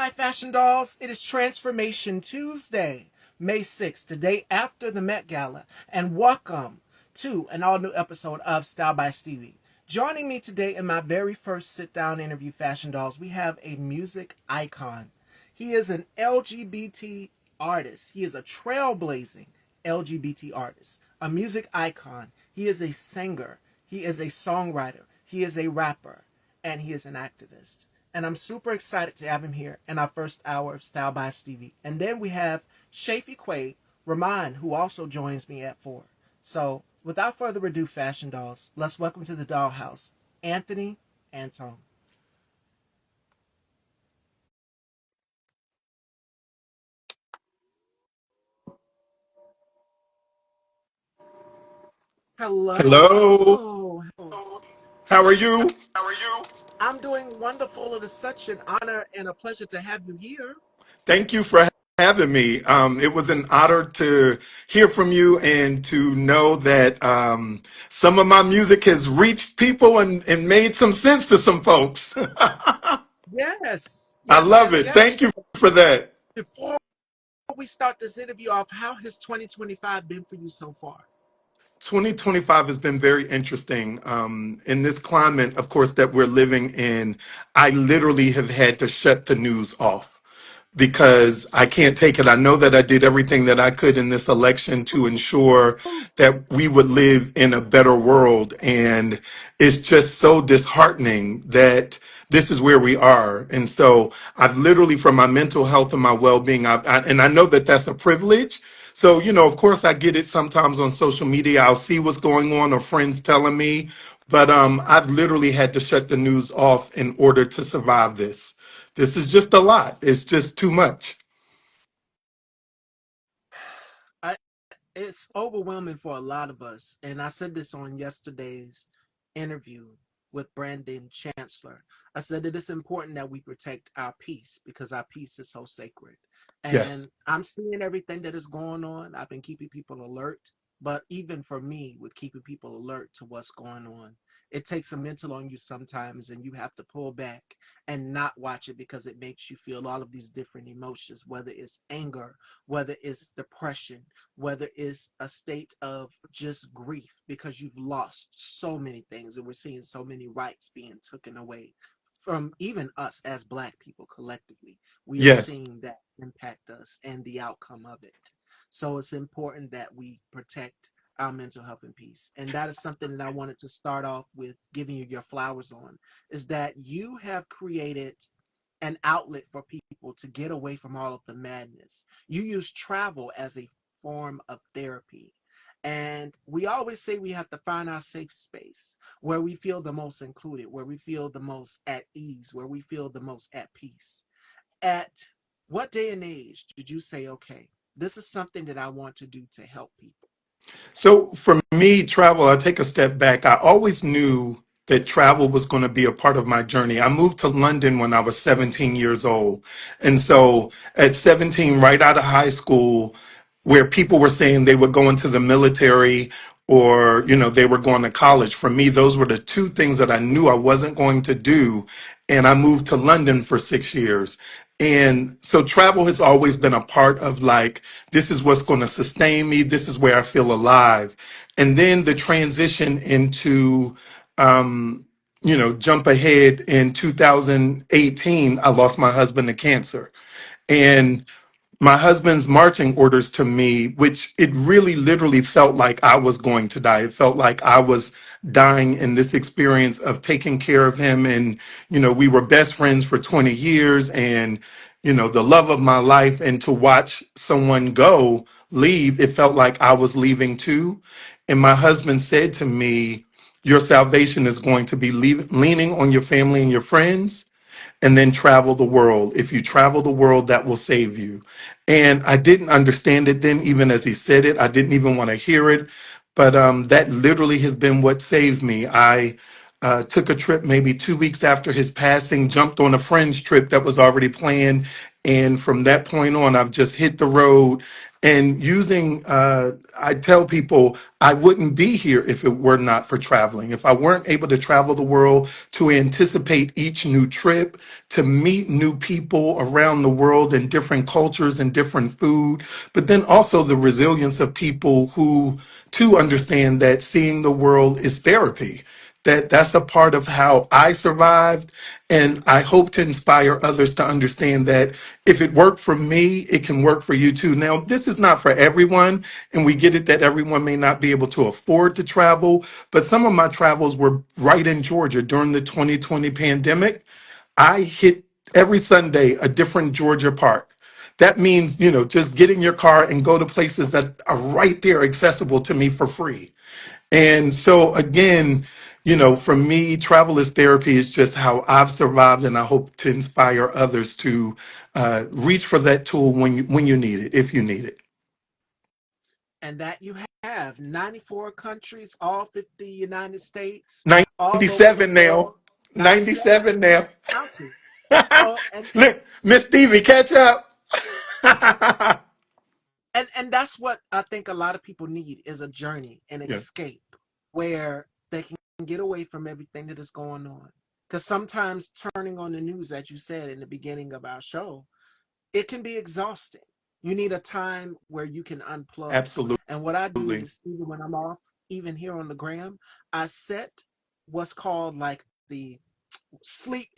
Hi, Fashion Dolls. It is Transformation Tuesday, May 6th, the day after the Met Gala, and welcome to an all new episode of Style by Stevie. Joining me today in my very first sit down interview, Fashion Dolls, we have a music icon. He is an LGBT artist, he is a trailblazing LGBT artist, a music icon. He is a singer, he is a songwriter, he is a rapper, and he is an activist. And I'm super excited to have him here in our first hour of Style by Stevie. And then we have Shafi Quaid, Rahman, who also joins me at 4. So without further ado, Fashion Dolls, let's welcome to the dollhouse, Anthony Antone. Hello. Hello. How are you? I'm doing wonderful. It is such an honor and a pleasure to have you here. Thank you for having me. It was an honor to hear from you and to know that some of my music has reached people and made some sense to some folks. Yes, I yes, love yes, it. yes. Thank you for that. Before we start this interview off, how has 2025 been for you so far? 2025 has been very interesting. In this climate, of course, that we're living in, I literally have had to shut the news off because I can't take it. I know that I did everything that I could in this election to ensure that we would live in a better world. And it's just so disheartening that this is where we are. And so I've literally, for my mental health and my well-being, and I know that that's a privilege. So, of course I get it sometimes on social media. I'll see what's going on or friends telling me, but I've literally had to shut the news off in order to survive this. This is just a lot. It's just too much. I, it's overwhelming for a lot of us. And I said this on yesterday's interview with Brandon Chancellor. I said that it's important that we protect our peace because our peace is so sacred. Yes. And I'm seeing everything that is going on. I've been keeping people alert. But even for me, with keeping people alert to what's going on, it takes a mental on you sometimes, and you have to pull back and not watch it because it makes you feel all of these different emotions, whether it's anger, whether it's depression, whether it's a state of just grief because you've lost so many things and we're seeing so many rights being taken away from even us as Black people collectively. We are Yes. seeing that impact us and the outcome of it. So it's important that we protect our mental health and peace. And that is something that I wanted to start off with giving you your flowers on, is that you have created an outlet for people to get away from all of the madness. You use travel as a form of therapy. And we always say we have to find our safe space where we feel the most included, where we feel the most at ease, where we feel the most at peace. At what day and age did you say, okay, this is something that I want to do to help people? So for me, travel, I take a step back. I always knew that travel was going to be a part of my journey. I moved to London when I was 17 years old. And so at 17, right out of high school, where people were saying they would go into the military or, they were going to college. For me, those were the two things that I knew I wasn't going to do. And I moved to London for 6 years. And so travel has always been a part of like, this is what's going to sustain me. This is where I feel alive. And then the transition into, jump ahead in 2018, I lost my husband to cancer. And my husband's marching orders to me, which it really literally felt like I was going to die. It felt like I was dying in this experience of taking care of him. And, we were best friends for 20 years and, the love of my life. And to watch someone leave, it felt like I was leaving too. And my husband said to me, your salvation is going to be leaning on your family and your friends and then travel the world. If you travel the world, that will save you. And I didn't understand it then, even as he said it. I didn't even want to hear it. But that literally has been what saved me. I took a trip maybe 2 weeks after his passing, jumped on a friend's trip that was already planned. And from that point on, I've just hit the road And using, I tell people I wouldn't be here if it were not for traveling. If I weren't able to travel the world, to anticipate each new trip, to meet new people around the world in different cultures and different food, but then also the resilience of people who too understand that seeing the world is therapy. That's a part of how I survived, and I hope to inspire others to understand that if it worked for me, it can work for you too. Now, this is not for everyone, and we get it that everyone may not be able to afford to travel, but some of my travels were right in Georgia during the 2020 pandemic. I hit every Sunday a different Georgia park. That means, just get in your car and go to places that are right there accessible to me for free. And so again, for me, travel is therapy. Is just how I've survived, and I hope to inspire others to reach for that tool when you need it, if you need it. And that you have 94 countries, all 50 United States, all over the 97 now. world, 97 97 now. counting. Oh, Look, Miss Stevie, catch up. and that's what I think a lot of people need is a journey, an Yeah, escape where they can get away from everything that is going on. Because sometimes turning on the news, as you said in the beginning of our show, it can be exhausting. You need a time where you can unplug. absolutely. And what I do is, even when I'm off, even here on the gram, I set what's called like the sleep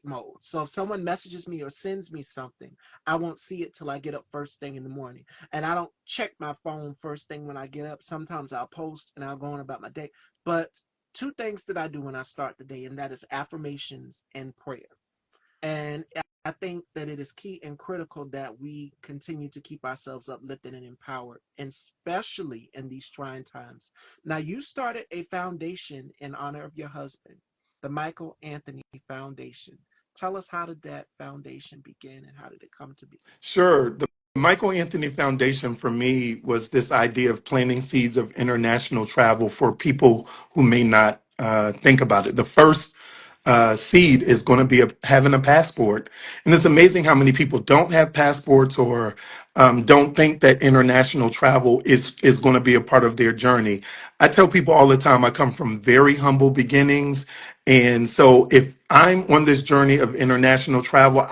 mode. So if someone messages me or sends me something, I won't see it till I get up first thing in the morning. And I don't check my phone first thing when I get up. Sometimes I'll post and I'll go on about my day. But two things that I do when I start the day, and that is affirmations and prayer. And I think that it is key and critical that we continue to keep ourselves uplifted and empowered, and especially in these trying times. Now, you started a foundation in honor of your husband, the Michael Anthony Foundation. Tell us, how did that foundation begin and how did it come to be? Sure. The Michael Anthony Foundation for me was this idea of planting seeds of international travel for people who may not think about it. The first seed is going to be having a passport. And it's amazing how many people don't have passports or don't think that international travel is going to be a part of their journey. I tell people all the time I come from very humble beginnings. And so if I'm on this journey of international travel,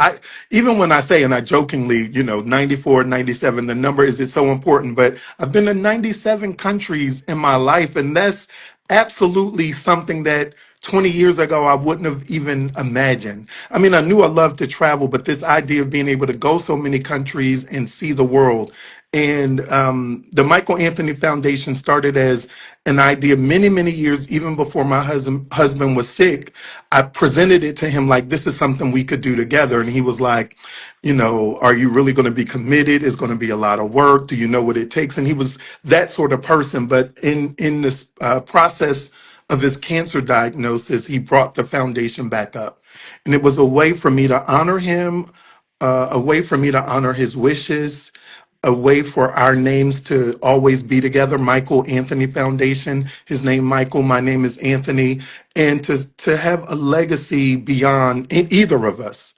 even when I say, and I jokingly, 94, 97, the number is so important, but I've been to 97 countries in my life, and that's absolutely something that 20 years ago I wouldn't have even imagined. I mean, I knew I loved to travel, but this idea of being able to go so many countries and see the world. And the Michael Anthony Foundation started as an idea many, many years, even before my husband was sick. I presented it to him like, this is something we could do together. And he was like, are you really going to be committed? It's going to be a lot of work. Do you know what it takes? And he was that sort of person. But in this process of his cancer diagnosis, he brought the foundation back up. And it was a way for me to honor him, a way for me to honor his wishes, a way for our names to always be together. Michael Anthony Foundation, his name Michael, my name is Anthony, and to have a legacy beyond either of us.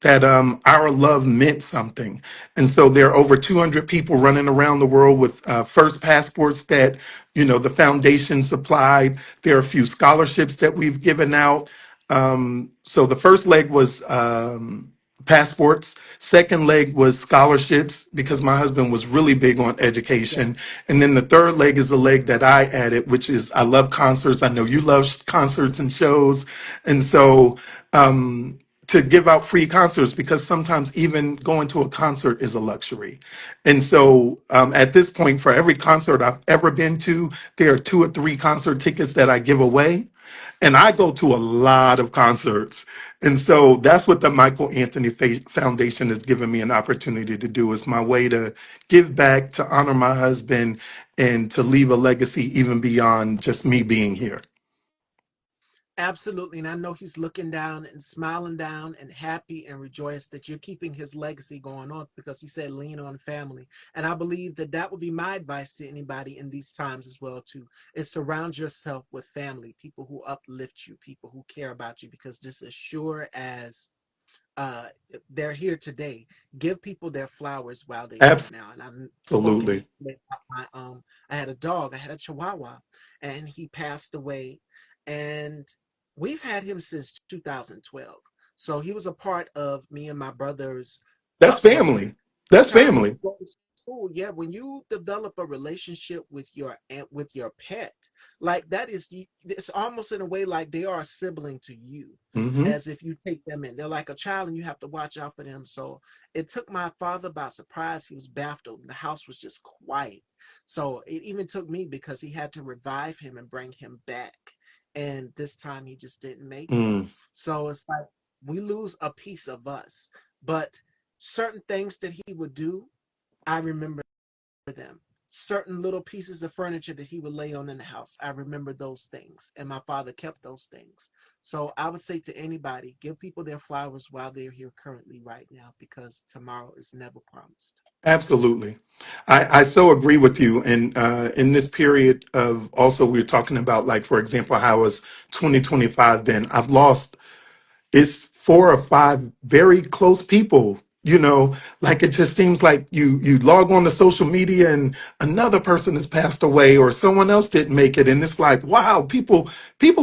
That our love meant something. And so there are over 200 people running around the world with first passports that, the foundation supplied. There are a few scholarships that we've given out. So the first leg was passports. Second leg was scholarships because my husband was really big on Yes, education. And then the third leg is the leg that I added, which is I love concerts. I know you love concerts and shows. And so to give out free concerts because sometimes even going to a concert is a luxury. And so at this point, for every concert I've ever been to, there are 2 or 3 concert tickets that I give away. And I go to a lot of concerts. And so that's what the Michael Anthony Foundation has given me an opportunity to do. It's my way to give back, to honor my husband, and to leave a legacy even beyond just me being here. absolutely. And I know he's looking down and smiling down and happy and rejoiced that you're keeping his legacy going on, because he said lean on family. And I believe that that would be my advice to anybody in these times as well too, is surround yourself with family, people who uplift you, people who care about you, because just as sure as uh, they're here today. Give people their flowers while they're here now. And I've spoken Absolutely. yesterday about I had a dog, I had a Chihuahua, and he passed away. And we've had him since 2012. So he was a part of me and my brother's That's upbringing. family. That's Time we family. would go to school, yeah, when you develop a relationship with with your pet, like that is it's almost in a way like they are a sibling to you, Hmm. as if you take them in. They're like a child and you have to watch out for them. So it took my father by surprise. He was baffled. The house was just quiet. So it even took me because he had to revive him and bring him back. And this time he just didn't make it. Mm, So it's like we lose a piece of us. But certain things that he would do, I remember them. Certain little pieces of furniture that he would lay on in the house, I remember those things. And my father kept those things. So I would say to anybody, give people their flowers while they're here currently right now, because tomorrow is never promised. absolutely. I so agree with you. And in this period of also, we are talking about, like, for example, how has 2025 been? I've lost it's 4 or 5 very close people, like it just seems like you log on to social media and another person has passed away or someone else didn't make it, and it's like, wow, people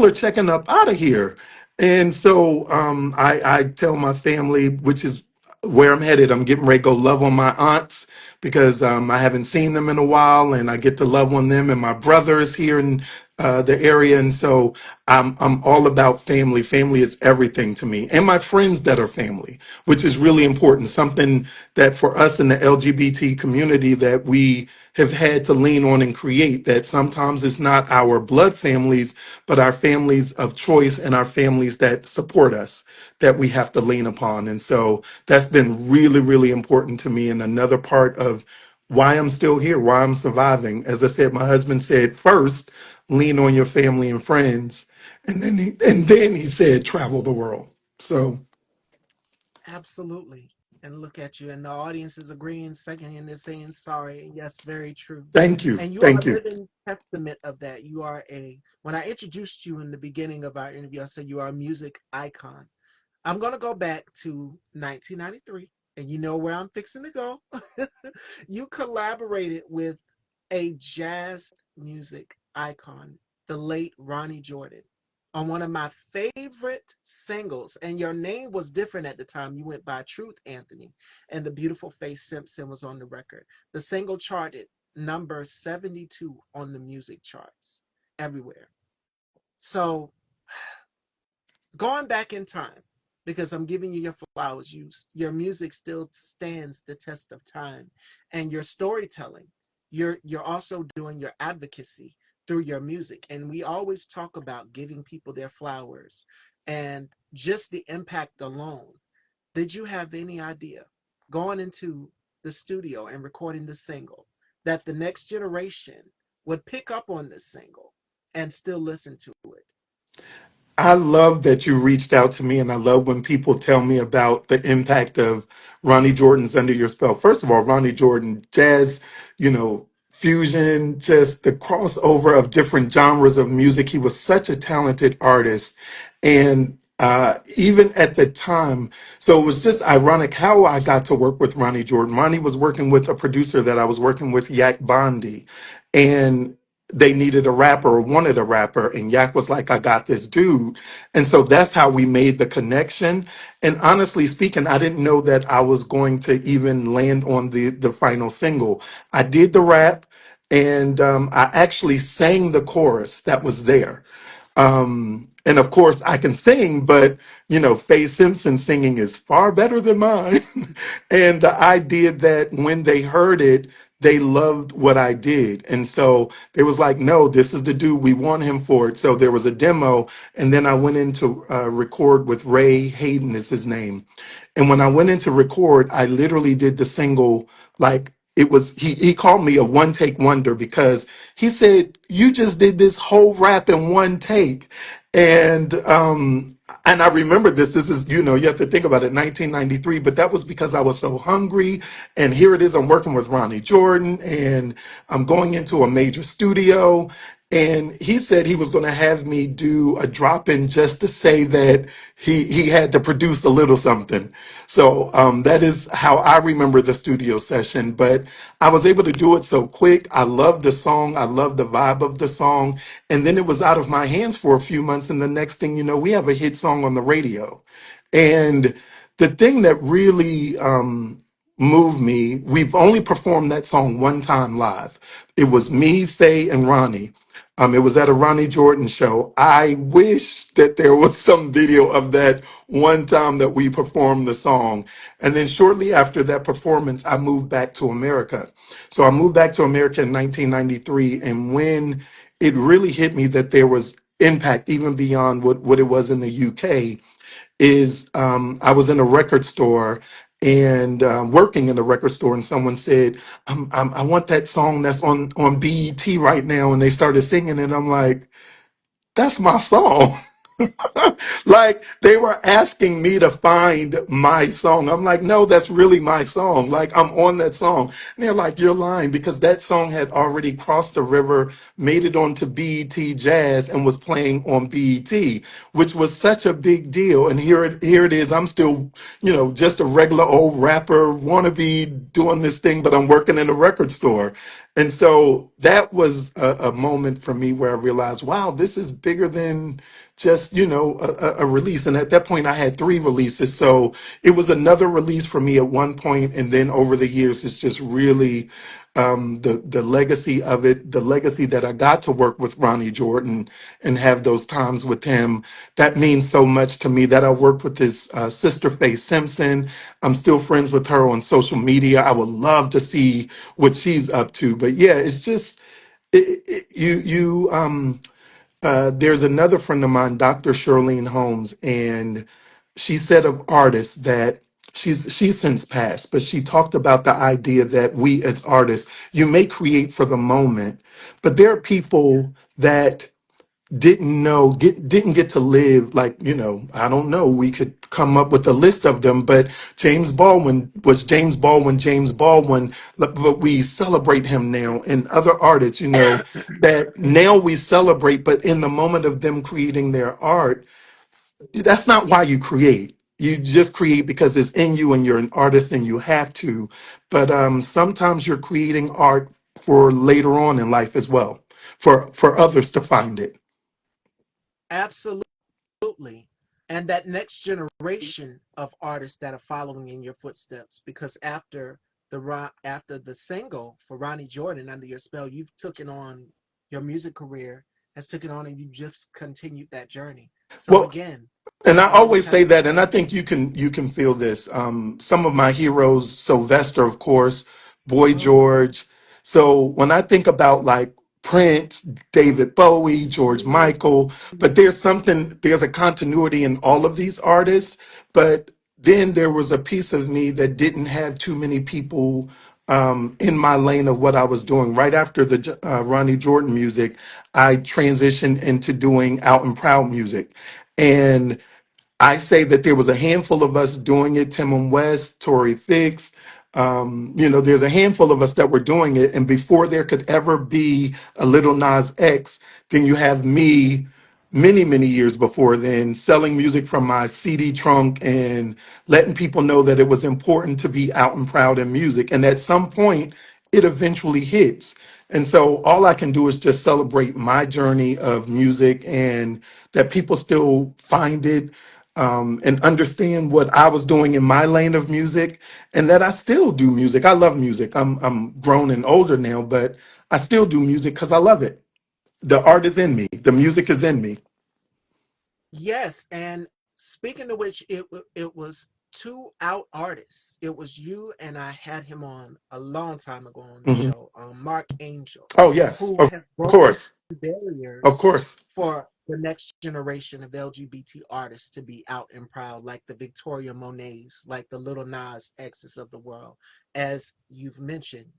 are checking up out of here. And so I tell my family, which is where I'm headed. I'm getting ready to go love on my aunts because I haven't seen them in a while, and I get to love on them. And my brother is here in the area, and so I'm all about family. Family is everything to me, and my friends that are family, which is really important. Something that for us in the LGBT community that we have had to lean on and create. That sometimes it's not our blood families, but our families of choice and our families that support us that we have to lean upon. And so that's been really, really important to me. And another part of why I'm still here, why I'm surviving. As I said, my husband said first, lean on your family and friends. And then he said, travel the world. So Absolutely. And look at you. And the audience is agreeing, second, and they're saying sorry. And yes, very true. thank you. And you are Thank a you. living testament of that. You are when I introduced you in the beginning of our interview, I said you are a music icon. I'm going to go back to 1993, and you know where I'm fixing to go. You collaborated with a jazz music icon, the late Ronnie Jordan, on one of my favorite singles. And your name was different at the time. You went by Truth Anthony, and the beautiful face Simpson was on the record. The single charted number 72 on the music charts everywhere. So going back in time, because I'm giving you your flowers, your music still stands the test of time, and your storytelling, you're also doing your advocacy through your music. And we always talk about giving people their flowers and just the impact alone. Did you have any idea going into the studio and recording the single that the next generation would pick up on this single and still listen to it? I love that you reached out to me, and I love when people tell me about the impact of Ronnie Jordan's Under Your Spell. First of all, Ronnie Jordan, jazz, fusion, just the crossover of different genres of music. He was such a talented artist. And even at the time, so it was just ironic how I got to work with Ronnie Jordan. Ronnie was working with a producer that I was working with, Yak Bondi. And they needed a rapper or wanted a rapper, and Yak was like, I got this dude. And so that's how we made the connection. And honestly speaking, I didn't know that I was going to even land on the final single. I did the rap, and I actually sang the chorus that was there. And of course, I can sing, but Faye Simpson singing is far better than mine. And the idea that when they heard it, they loved what I did. And so they was like, no, this is the dude. We want him for it. So there was a demo. And then I went in to record with Ray Hayden is his name. And when I went in to record, I literally did the single like it was, he called me a one take wonder because he said, you just did this whole rap in one take. And I remember this. This is, you have to think about it, 1993, but that was because I was so hungry. And here it is, I'm working with Ronnie Jordan and I'm going into a major studio. And he said he was going to have me do a drop in just to say that he had to produce a little something. So that is how I remember the studio session. But I was able to do it so quick. I loved the song. I loved the vibe of the song. And then it was out of my hands for a few months. And the next thing you know, we have a hit song on the radio. And the thing that really moved me, we've only performed that song one time live. It was me, Faye, and Ronnie. It was at a Ronnie Jordan show. I wish that there was some video of that one time that we performed the song. And then shortly after that performance, I moved back to America. So I moved back to America in 1993. And when it really hit me that there was impact even beyond what it was in the UK, is I was in a record store and working in a record store, and someone said, I want that song that's on BET right now. And they started singing it. I'm like, that's my song. Like they were asking me to find my song. I'm like, no, that's really my song. Like I'm on that song. And they're like, you're lying because that song had already crossed the river, made it onto BET Jazz and was playing on BET, which was such a big deal. And here it is. I'm still, just a regular old rapper, wannabe doing this thing, but I'm working in a record store. And so that was a moment for me where I realized, wow, this is bigger than just, a release. And at that point, I had three releases. So it was another release for me at one point. And then over the years, it's just really the legacy of it, the legacy that I got to work with Ronnie Jordan and have those times with him. That means so much to me that I worked with his sister, Faye Simpson. I'm still friends with her on social media. I would love to see what she's up to. But yeah, it's just there's another friend of mine, Dr. Shirlene Holmes, and she said of artists that she's since passed, but she talked about the idea that we as artists, you may create for the moment, but there are people that didn't get to live, like, I don't know, we could come up with a list of them, but James Baldwin, but we celebrate him now. And other artists, that now we celebrate, but in the moment of them creating their art, that's not why you create. You just create because it's in you and you're an artist and you have to. But sometimes you're creating art for later on in life as well, for others to find it. Absolutely. And that next generation of artists that are following in your footsteps, because after the single for Ronnie Jordan, Under Your Spell, you've taken on your music career has taken on, and you just continued that journey. So Well, again, and I we always always have say to that, keep and I think you can feel this. Some of my heroes, Sylvester, of course, Boy mhm, George. So when I think about like Prince, David Bowie, George mhm, Michael, but there's a continuity in all of these artists. But then there was a piece of me that didn't have too many people in my lane of what I was doing. Right after the Ronnie Jordan music, I transitioned into doing Out and Proud music. And I say that there was a handful of us doing it, Tim and West, Tory Fix. There's a handful of us that were doing it. And before there could ever be a Little Nas X, then you have me many, many years before then selling music from my CD trunk and letting people know that it was important to be out and proud in music. And at some point, it eventually hits. And so all I can do is just celebrate my journey of music and that people still find it and understand what I was doing in my lane of music, and that I still do music. I love music. I'm grown and older now, but I still do music because I love it. The art is in me. The music is in me. yes. And speaking of which, it was two out artists. It was you, and I had him on a long time ago on the Mhm. show, Mark Angel, Oh yes, who of have broken course, of barriers course. for the next generation of LGBT artists to be out and proud, like the Victoria Monets, like the Little Nas X's of the world, as you've mentioned.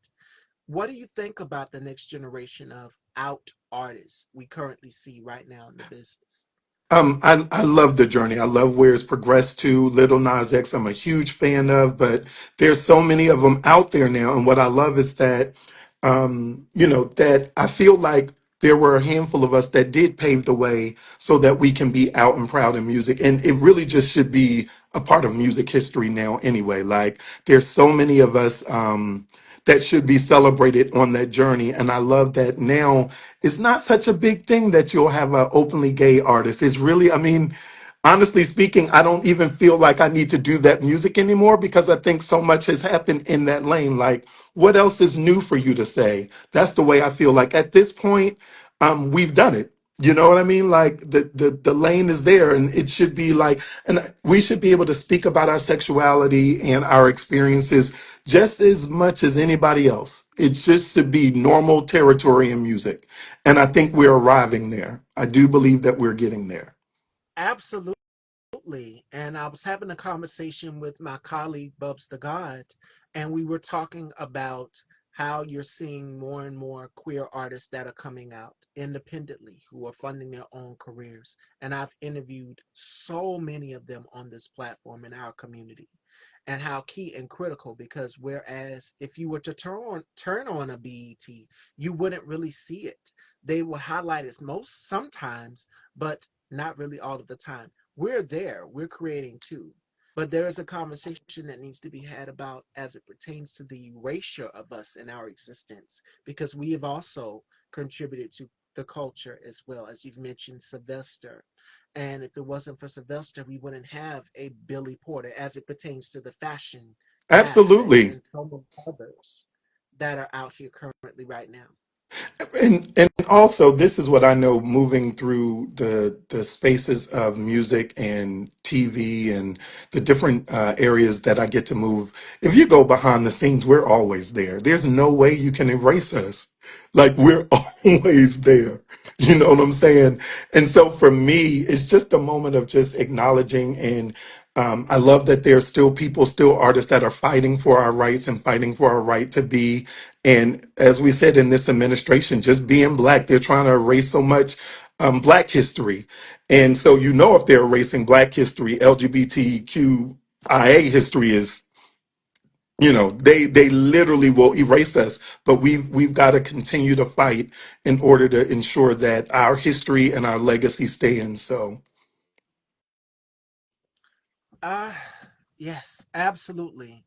What do you think about the next generation of out artists we currently see right now in the business? I love the journey. I love where it's progressed to. Little Nas X, I'm a huge fan of, but there's so many of them out there now. And what I love is that, that I feel like there were a handful of us that did pave the way so that we can be out and proud in music. And it really just should be a part of music history now anyway. Like there's so many of us that should be celebrated on that journey. And I love that now it's not such a big thing that you'll have an openly gay artist. It's really, I mean, honestly speaking, I don't even feel like I need to do that music anymore because I think so much has happened in that lane. Like, what else is new for you to say? That's the way I feel. Like at this point, we've done it. You know what I mean? Like the lane is there, and it should be like, and we should be able to speak about our sexuality and our experiences just as much as anybody else. It just should be normal territory in music, and I think we're arriving there. I do believe that we're getting there. Absolutely. And I was having a conversation with my colleague, Bubs the God, and we were talking about how you're seeing more and more queer artists that are coming out independently who are funding their own careers. And I've interviewed so many of them on this platform in our community, and how key and critical, because whereas if you were to turn on a BET, you wouldn't really see it. They will highlight it most sometimes, but not really all of the time. We're there, we're creating too. But there is a conversation that needs to be had about as it pertains to the erasure of us in our existence, because we have also contributed to the culture as well. As you've mentioned, Sylvester, and if it wasn't for Sylvester, we wouldn't have a Billy Porter as it pertains to the fashion aspect, Absolutely. and so many others that are out here currently right now. And also this is what I know moving through the spaces of music and TV and the different areas that I get to move. If you go behind the scenes, we're always there. There's no way you can erase us. Like we're always there. You know what I'm saying? And so for me, it's just a moment of just acknowledging and I love that there's still people, still artists that are fighting for our rights and fighting for our right to be. And as we said in this administration, just being black, they're trying to erase so much black history. And so, you know, if they're erasing black history, LGBTQIA history is, you know, they literally will erase us. But we've got to continue to fight in order to ensure that our history and our legacy stands. So Uh, yes, absolutely.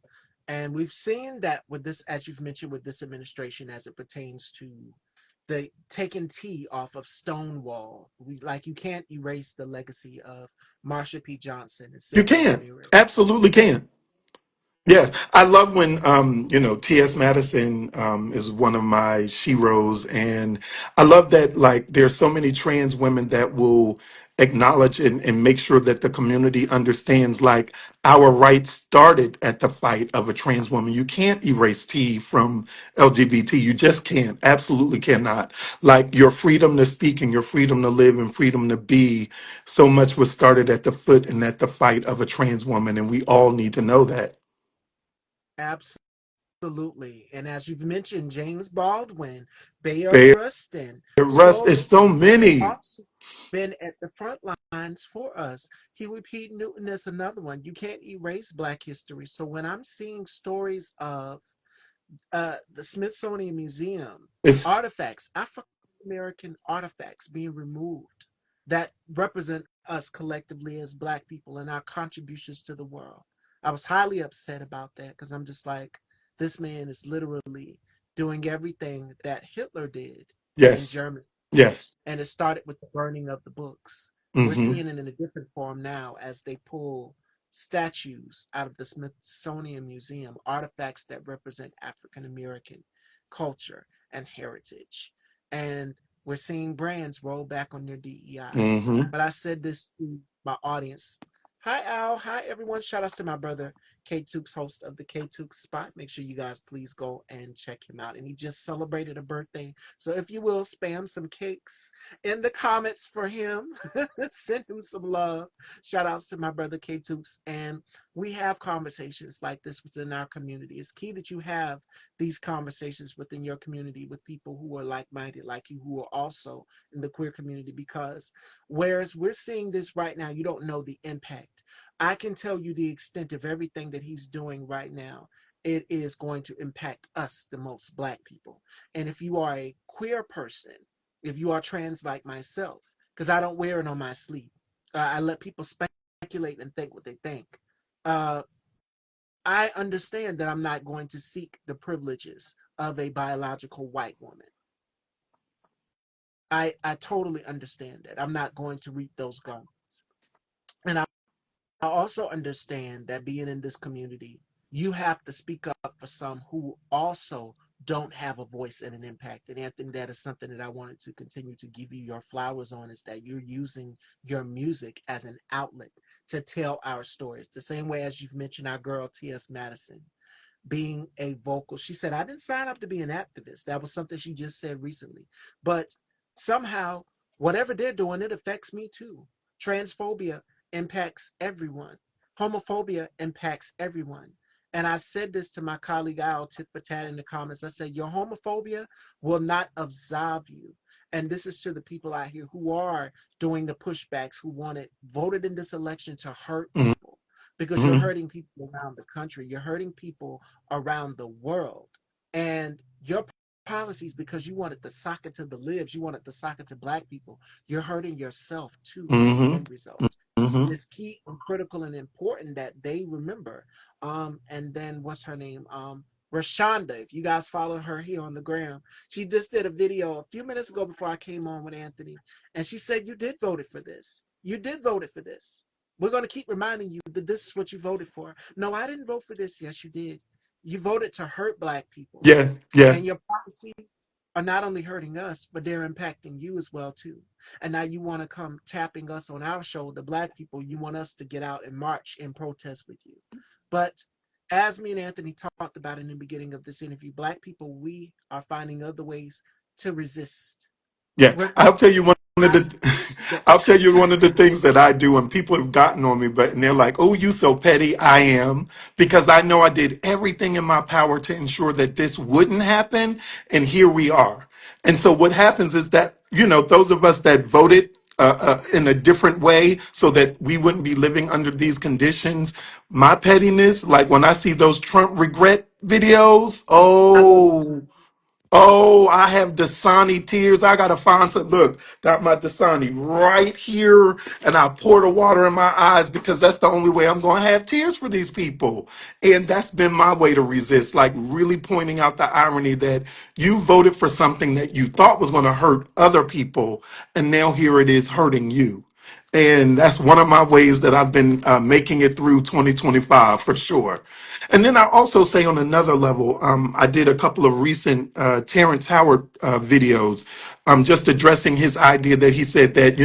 And we've seen that with this, as you've mentioned, with this administration as it pertains to the taking T off of Stonewall. We like you can't erase the legacy of Marsha P. Johnson and you Sylvia can't, Ramirez. absolutely can't. Yeah, I love when you know, T.S. Madison is one of my sheroes, and I love that like there's so many trans women that will acknowledge and make sure that the community understands like our rights started at the fight of a trans woman. You can't erase T from LGBT. You just can't. Absolutely cannot. Like your freedom to speak and your freedom to live and freedom to be, so much was started at the foot and at the fight of a trans woman, and we all need to know that. Absolutely. And as you've mentioned, James Baldwin, Bayard Bear Rustin, Russ, so it's so many that have many. also been at the front lines for us. Huey P. Newton is another one. You can't erase Black history. So when I'm seeing stories of the Smithsonian Museum It's artifacts, African American artifacts being removed that represent us collectively as Black people and our contributions to the world. I was highly upset about that because I'm just like, this man is literally doing everything that Hitler did in yes, Germany, yes. and it started with the burning of the books. We're Hmm. seeing it in a different form now as they pull statues out of the Smithsonian Museum, artifacts that represent African American culture and heritage. And we're seeing brands roll back on their DEI. Hmm. But I said this to my audience. Hi, Al. Hi, everyone. Shout outs to my brother, K Tukes, host of the K Tukes Spot. Make sure you guys please go and check him out. And he just celebrated a birthday. So if you will, spam some cakes in the comments for him. Send him some love. Shout outs to my brother K Tukes. And we have conversations like this within our community. It's key that you have these conversations within your community with people who are like minded, like you, who are also in the queer community. Because whereas we're seeing this right now, you don't know the impact. I can tell you the extent of everything that he's doing right now. It is going to impact us, the most Black people. And if you are a queer person, if you are trans like myself, because I don't wear it on my sleeve. I let people speculate and think what they think. Uh, I understand that I'm not going to seek the privileges of a biological white woman. I totally understand that. I'm not going to reap those gardens. And I also understand that being in this community, you have to speak up for some who also don't have a voice and an impact. And Anthony, that is something that I wanted to continue to give you your flowers on, is that you're using your music as an outlet to tell our stories. The same way as you've mentioned our girl T.S. Madison being a vocal. She said, I didn't sign up to be an activist. That was something she just said recently. But somehow, whatever they're doing, it affects me too. Transphobia impacts everyone, homophobia impacts everyone. And I said this to my colleague Al tit for tat in the comments. I said, your homophobia will not absolve you. And this is to the people out here who are doing the pushbacks, who wanted voted in this election to hurt people, because you're Mm-hmm. hurting people around the country. You're hurting people around the world. And your policies, because you wanted the soccer to the libs, you wanted the soccer to black people, you're hurting yourself too as the Mm-hmm. end result. Mm-hmm. And it's key and critical and important that they remember. And then what's her name? Rashonda, if you guys follow her here on the gram, she just did a video a few minutes ago before I came on with Anthony, and she said, you did vote it for this. You did vote it for this. We're going to keep reminding you that this is what you voted for. No, I didn't vote for this. Yes, you did. You voted to hurt black people. Yeah, yeah, And your policies are not only hurting us, but they're impacting you as well too. And now you want to come tapping us on our shoulder, black people. You want us to get out and march and protest with you. But as me and Anthony talked about in the beginning of this interview, black people, we are finding other ways to resist. yeah. We're I'll tell you one of not the the I'll tell you one extreme. of the things that I do, and people have gotten on me, but and they're like, "Oh, you so petty." I am, because I know I did everything in my power to ensure that this wouldn't happen, and here we are. And so what happens is that, those of us that voted in a different way so that we wouldn't be living under these conditions, my pettiness, like when I see those Trump regret videos, I love them too. oh. Oh, I have Dasani tears. I gotta find some. Look, got my Dasani right here, and I pour the water in my eyes because that's the only way I'm gonna have tears for these people. And that's been my way to resist, like really pointing out the irony that you voted for something that you thought was gonna hurt other people, and now here it is hurting you. And that's one of my ways that I've been making it through 2025 for sure. And then I also say on another level, I did a couple of recent Terrence Howard videos, just addressing his idea that he said that,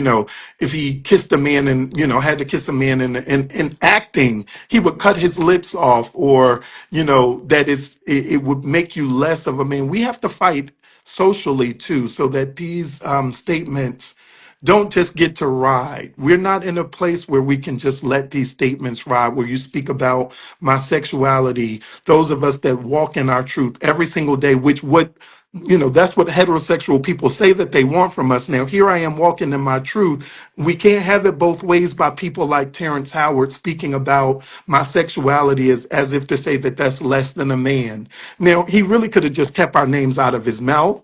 if he kissed a man and, had to kiss a man in acting, he would cut his lips off, or, that it would make you less of a man. We have to fight socially too, so that these statements don't just get to ride. We're not in a place where we can just let these statements ride, where you speak about my sexuality, those of us that walk in our truth every single day, that's what heterosexual people say that they want from us. Now, here I am walking in my truth. We can't have it both ways by people like Terrence Howard speaking about my sexuality as if to say that that's less than a man. Now, he really could have just kept our names out of his mouth.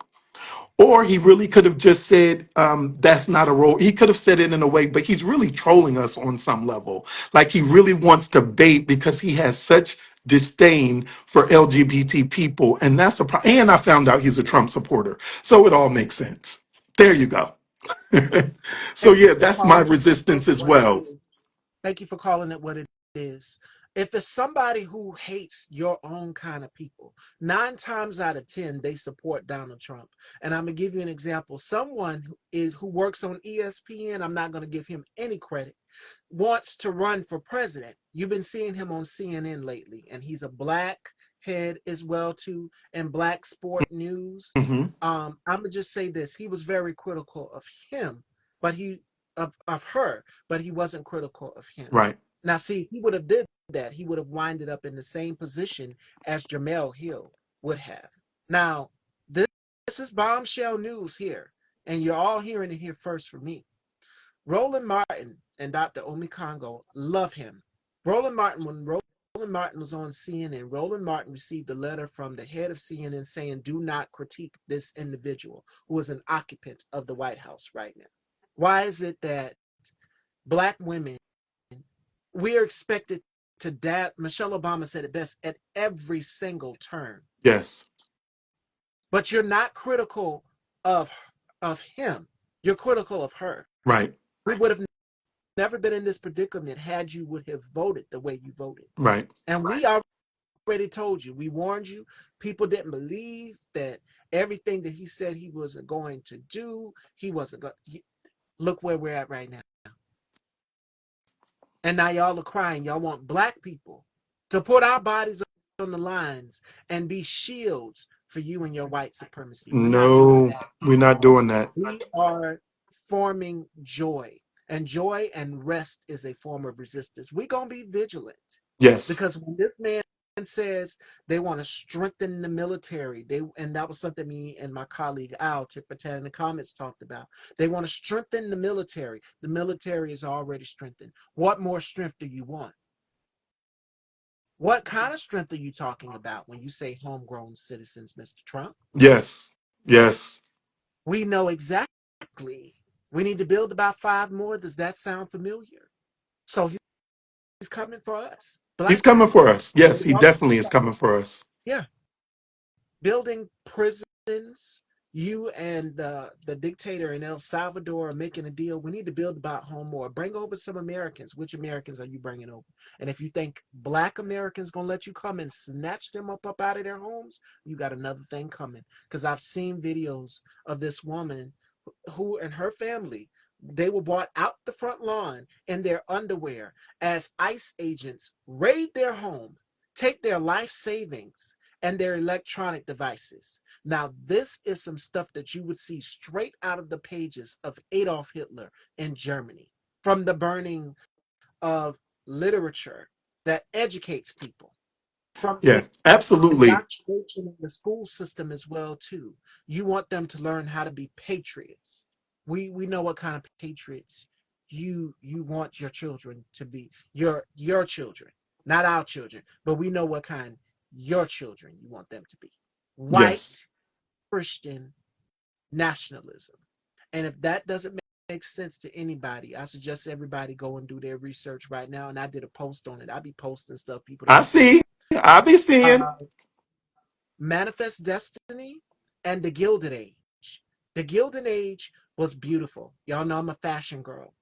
Or he really could have just said, that's not a role. He could have said it in a way, but he's really trolling us on some level. Like he really wants to bait because he has such disdain for LGBT people. And that's a problem. And I found out he's a Trump supporter. So it all makes sense. There you go. So, Thank you yeah, for that's my calling resistance it as what it well. is. Thank you for calling it what it is. If it's somebody who hates your own kind of people, 9 times out of 10, they support Donald Trump. And I'm gonna give you an example. Someone who works on ESPN, I'm not gonna give him any credit, wants to run for president. You've been seeing him on CNN lately, and he's a black head as well too, and black sport news. Hmm. I'm gonna just say this: he was very critical of him, but he of her, but he wasn't critical of him. Right. Now, see, he would have did that. He would have winded up in the same position as Jamel Hill would have. Now, this is bombshell news here, and you're all hearing it here first from me. Roland Martin and Dr. Omi Congo love him. Roland Martin, when Martin was on CNN. Roland Martin received a letter from the head of CNN saying, do not critique this individual who is an occupant of the White House right now. Why is it that black women, we are expected to dab? Michelle Obama said it best, at every single turn. Yes. But you're not critical of him. You're critical of her. Right. We would have never been in this predicament had you would have voted the way you voted. Right. And we already told you, we warned you. People didn't believe that everything that he said he wasn't going to do, he wasn't going. Look where we're at right now. And now y'all are crying. Y'all want black people to put our bodies on the lines and be shields for you and your white supremacy. We're not doing No, that. we're not doing that. We are forming joy. And joy and rest is a form of resistance. We're going to be vigilant. Yes. Because when this man says they want to strengthen the military, and that was something me and my colleague Al Tippertan in the comments talked about. They want to strengthen the military. The military is already strengthened. What more strength do you want? What kind of strength are you talking about when you say homegrown citizens, Mr. Trump? Yes. Yes. We know exactly. We need to build about 5 more. Does that sound familiar? So he's coming for us, He's black coming people. for us. Yes, he definitely is coming for us. Yeah, building prisons. You and the dictator in El Salvador are making a deal. We need to build about home more. Bring over some Americans. Which Americans are you bringing over? And if you think black Americans gonna let you come and snatch them up out of their homes, you got another thing coming. Because I've seen videos of this woman who and her family, they were brought out the front lawn in their underwear as ICE agents raid their home, take their life savings and their electronic devices. Now, this is some stuff that you would see straight out of the pages of Adolf Hitler in Germany, from the burning of literature that educates people, from Yeah, the absolutely. indoctrination in the school system as well too. You want them to learn how to be patriots. We know what kind of patriots you want your children to be. Your children, not our children, but we know what kind your children you want them to be. Yes. White Christian nationalism. And if that doesn't make sense to anybody, I suggest everybody go and do their research right now. And I did a post on it. I be posting stuff people I don't see. see. I be seeing. Uh, Manifest Destiny and The Gilded Age. The Gilded Age was beautiful. Y'all know I'm a fashion girl.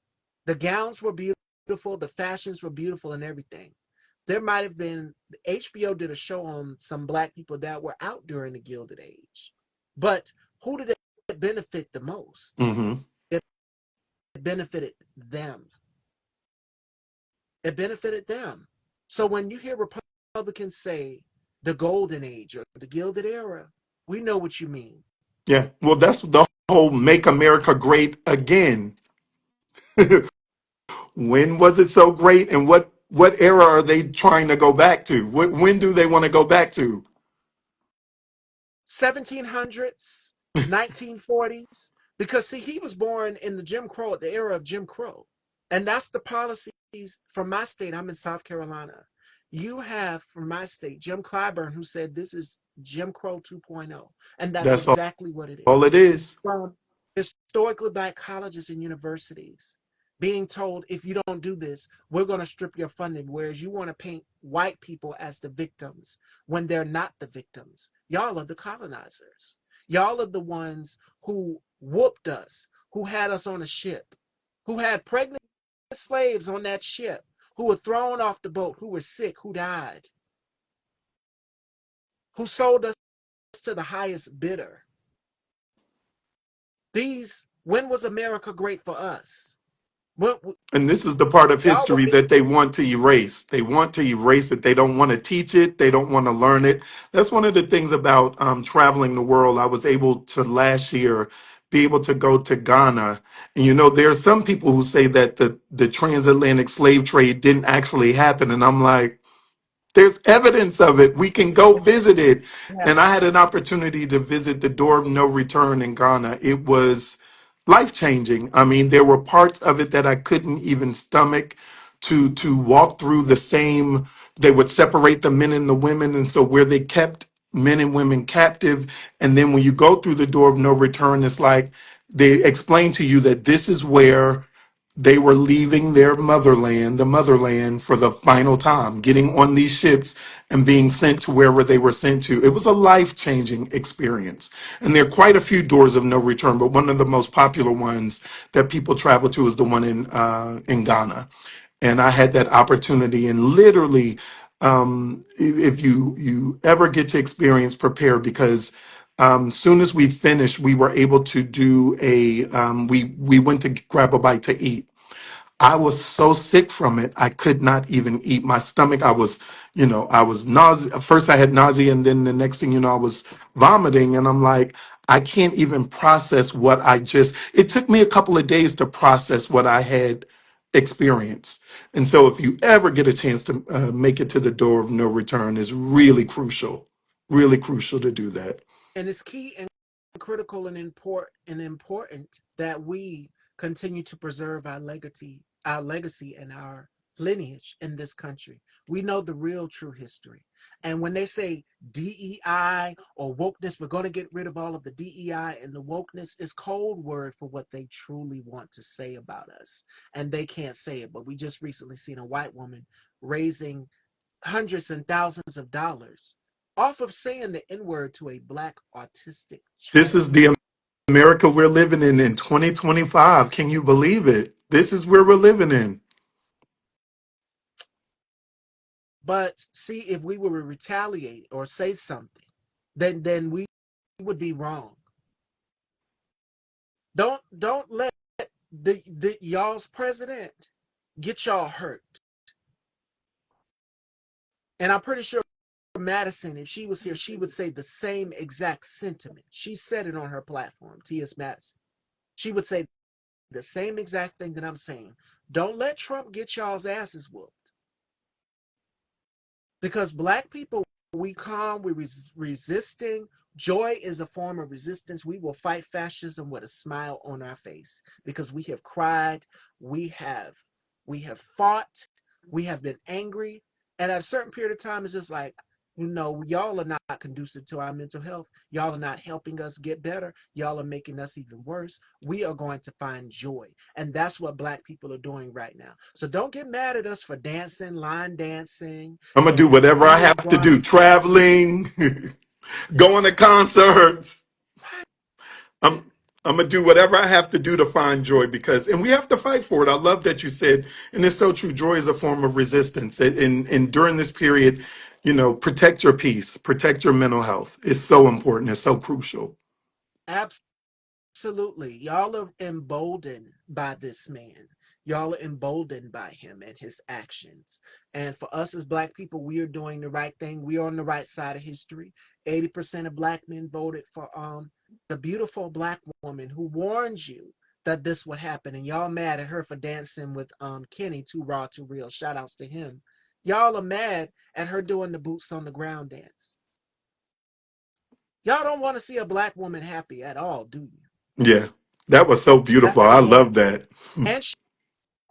The gowns were beautiful, the fashions were beautiful, and everything. There might have been, HBO did a show on some black people that were out during the Gilded Age. But who did it benefit the most? Hmm. It benefited them. It benefited them. So when you hear Republicans say the golden age or the gilded era, we know what you mean. Yeah. Well, that's the whole "Make America Great Again." When was it so great, and what era are they trying to go back to? When do they want to go back to? 1700s, 1940s, because see, he was born in the era of Jim Crow. And that's the policies from my state. I'm in South Carolina. You have from my state, Jim Clyburn, who said this is Jim Crow 2.0. And that's That's exactly what it all it is. is. From historically black colleges and universities being told, if you don't do this, we're going to strip your funding. Whereas you want to paint white people as the victims when they're not the victims. Y'all are the colonizers. Y'all are the ones who whooped us, who had us on a ship, who had pregnant slaves on that ship, who were thrown off the boat, who were sick, who died, who sold us to the highest bidder. When was America great for us? When, And this is the part of y'all were history that they want to erase. They want to erase it. They don't want to teach it. They don't want to learn it. That's one of the things about traveling the world. I was able to last year be able to go to Ghana. And there are some people who say that the transatlantic slave trade didn't actually happen. And I'm like, there's evidence of it. We can go visit it. yeah, And I had an opportunity to visit the Door of No Return in Ghana. It was life changing. I mean, there were parts of it that I couldn't even stomach to walk through the same they would separate the men and the women, and so where they kept men and women captive, and then when you go through the door of no return, it's like they explain to you that this is where they were leaving their motherland, the motherland, for the final time, getting on these ships and being sent to wherever they were sent to. It was a life-changing experience. And there are quite a few doors of no return, but one of the most popular ones that people travel to is the one in Ghana. And I had that opportunity, and literally, if you ever get to experience, prepare, because soon as we finished, we were able to do we went to grab a bite to eat. I was so sick from it, I could not even eat. My stomach, I was nausea. First, I had nausea, and then the next thing you know, I was vomiting. And I'm like, I can't even process what I just. It took me a couple of days to process what I had experienced. And so, if you ever get a chance to make it to the door of no return, is really crucial to do that. And it's key and critical and important that we continue to preserve our legacy and our lineage in this country. We know the real true history. And when they say DEI or wokeness, we're going to get rid of all of the DEI and the wokeness is code word for what they truly want to say about us. And they can't say it. But we just recently seen a white woman raising hundreds and thousands of dollars off of saying the N word to a black autistic This child. is the America we're living in 2025. Can you believe it? This is where we're living in. But see, if we were to retaliate or say something, then we would be wrong. Don't let the y'all's president get y'all hurt. And I'm pretty sure Madison, if she was here, she would say the same exact sentiment. She said it on her platform, T.S. Madison. She would say the same exact thing that I'm saying. Don't let Trump get y'all's asses whooped. Because black people, we calm, resisting. Joy is a form of resistance. We will fight fascism with a smile on our face because we have cried, we have we have fought, we have been angry, and at a certain period of time, it's just like, y'all are not conducive to our mental health. Y'all are not helping us get better. Y'all are making us even worse. We are going to find joy. And that's what black people are doing right now. So don't get mad at us for dancing, line dancing, I'm gonna do and whatever I party have to do. rock. Traveling, going to concerts. I'm I'm gonna do whatever I have to do to find joy, because, and we have to fight for it. I love that you said, and it's so true. Joy is a form of resistance, and during this period, protect your peace, protect your mental health. It's so important. It's so crucial. Absolutely. Y'all are emboldened by this man. Y'all are emboldened by him and his actions. And for us as black people, we are doing the right thing. We are on the right side of history. 80% of black men voted for the beautiful black woman who warned you that this would happen. And y'all mad at her for dancing with Kenny, too raw, too real. Shout outs to him. Y'all are mad at her doing the boots on the ground dance. Y'all don't want to see a black woman happy at all, do you? Yeah, that was so That's beautiful. the I point. love that. And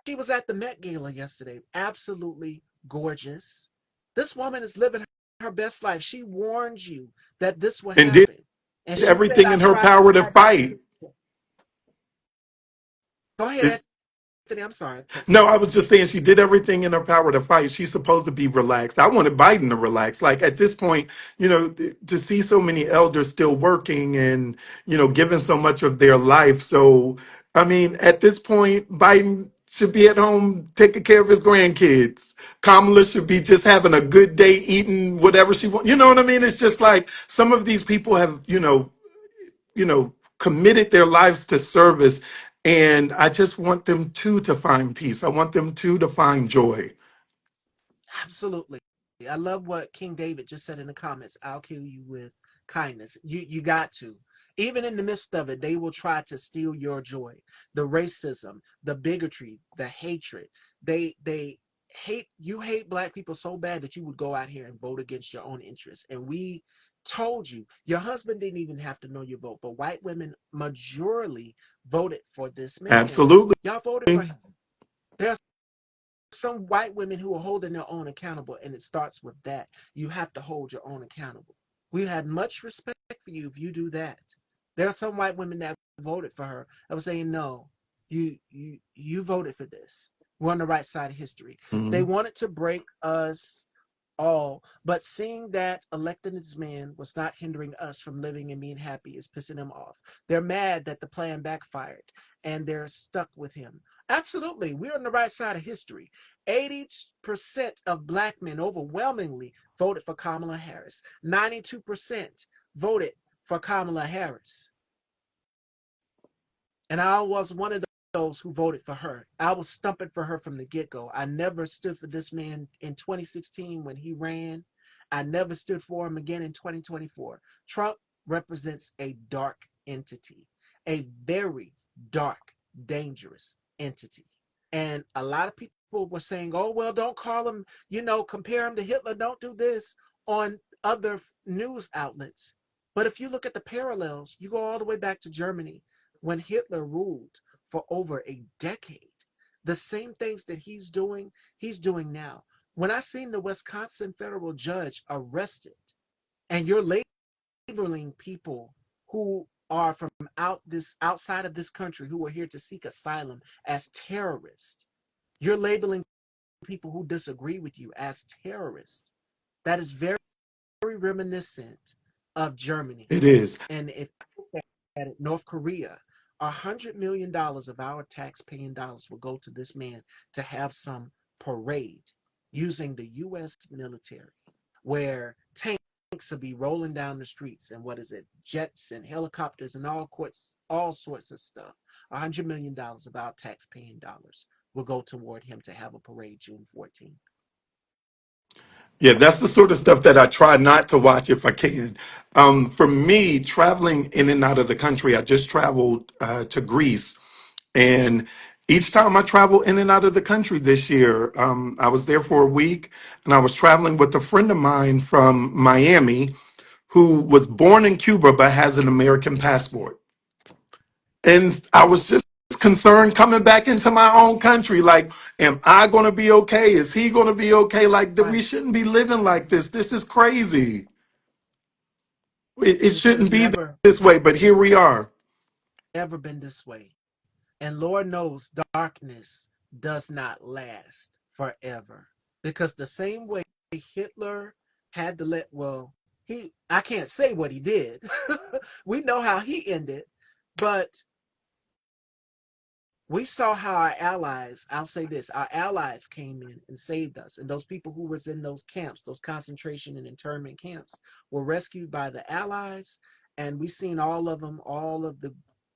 she was at the Met Gala yesterday. Absolutely gorgeous. This woman is living her best life. She warned you that this would And did happen. And she said, everything I in her tried to power to hide my fight. face. Go ahead, It's Anthony. I'm sorry. Cut you No, I off. was just saying she did everything in her power to fight. She's supposed to be relaxed. I wanted Biden to relax. Like at this point, to see so many elders still working and, giving so much of their life. So, I mean, at this point, Biden should be at home taking care of his grandkids. Kamala should be just having a good day eating whatever she wants. You know what I mean? It's just like some of these people have, committed their lives to service. And I just want them too to find peace. I want them too to find joy. Absolutely. I love what King David just said in the comments. I'll kill you with kindness. You got to. Even in the midst of it, they will try to steal your joy. The racism, the bigotry, the hatred. They hate black people so bad that you would go out here and vote against your own interests. And we told you, your husband didn't even have to know your vote, but white women majorly voted for this man. Absolutely. Y'all voted for him. There's some white women who are holding their own accountable, and it starts with that. You have to hold your own accountable. We had much respect for you if you do that. There are some white women that voted for her. I was saying, no, you voted for this. We're on the right side of history. They Mhm. wanted to break us all, but seeing that electing this man was not hindering us from living and being happy is pissing them off. They're mad that the plan backfired and they're stuck with him. Absolutely, we're on the right side of history. 80% of black men overwhelmingly voted for Kamala Harris. 92% voted for Kamala Harris. And I was one of those who voted for her. I was stumping for her from the get-go. I never stood for this man in 2016 when he ran. I never stood for him again in 2024. Trump represents a dark entity, a very dark, dangerous entity. And a lot of people were saying, oh, well, don't call him, compare him to Hitler. Don't do this on other news outlets. But if you look at the parallels, you go all the way back to Germany when Hitler ruled for over a decade. The same things that he's doing now. When I seen the Wisconsin federal judge arrested, and you're labeling people who are from outside of this country who are here to seek asylum as terrorists. You're labeling people who disagree with you as terrorists. That is very, very reminiscent of Germany. It is. And if you look at it, North Korea, $100 million of our tax-paying dollars will go to this man to have some parade using the U.S. military, where tanks will be rolling down the streets and what is it, jets and helicopters and all sorts of stuff. $100 million of our tax-paying dollars will go toward him to have a parade June 14th. Yeah, that's the sort of stuff that I try not to watch if I can. For me, traveling in and out of the country, I just traveled to Greece. And each time I travel in and out of the country this year, I was there for a week and I was traveling with a friend of mine from Miami who was born in Cuba but has an American passport. And I was just concerned coming back into my own country. Like, am I going to be okay? Is he going to be okay? Like, we Right. shouldn't be living like this. This is crazy. It It should shouldn't have be never, this way, but here we are. ever been this way. And Lord knows darkness does not last forever. Because the same way Hitler had to I can't say what he did. We know how he ended, but we saw how our allies, I'll say this, our allies came in and saved us. And those people who was in those camps, those concentration and internment camps, were rescued by the allies. And we seen all of them, all of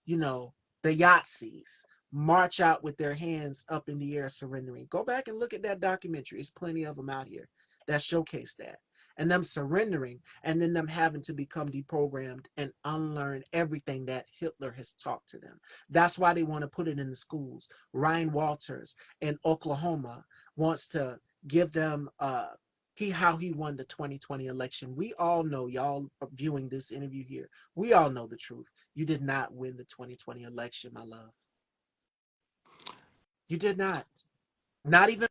you know, the Yahtzees march out with their hands up in the air surrendering. Go back and look at that documentary. There's plenty of them out here that showcase that. And them surrendering and then them having to become deprogrammed and unlearn everything that Hitler has taught to them. That's why they want to put it in the schools. Ryan Walters in Oklahoma wants to give them how he won the 2020 election. We all know, y'all viewing this interview here, we all know the truth. You did not win the 2020 election, my love. You did not. Not even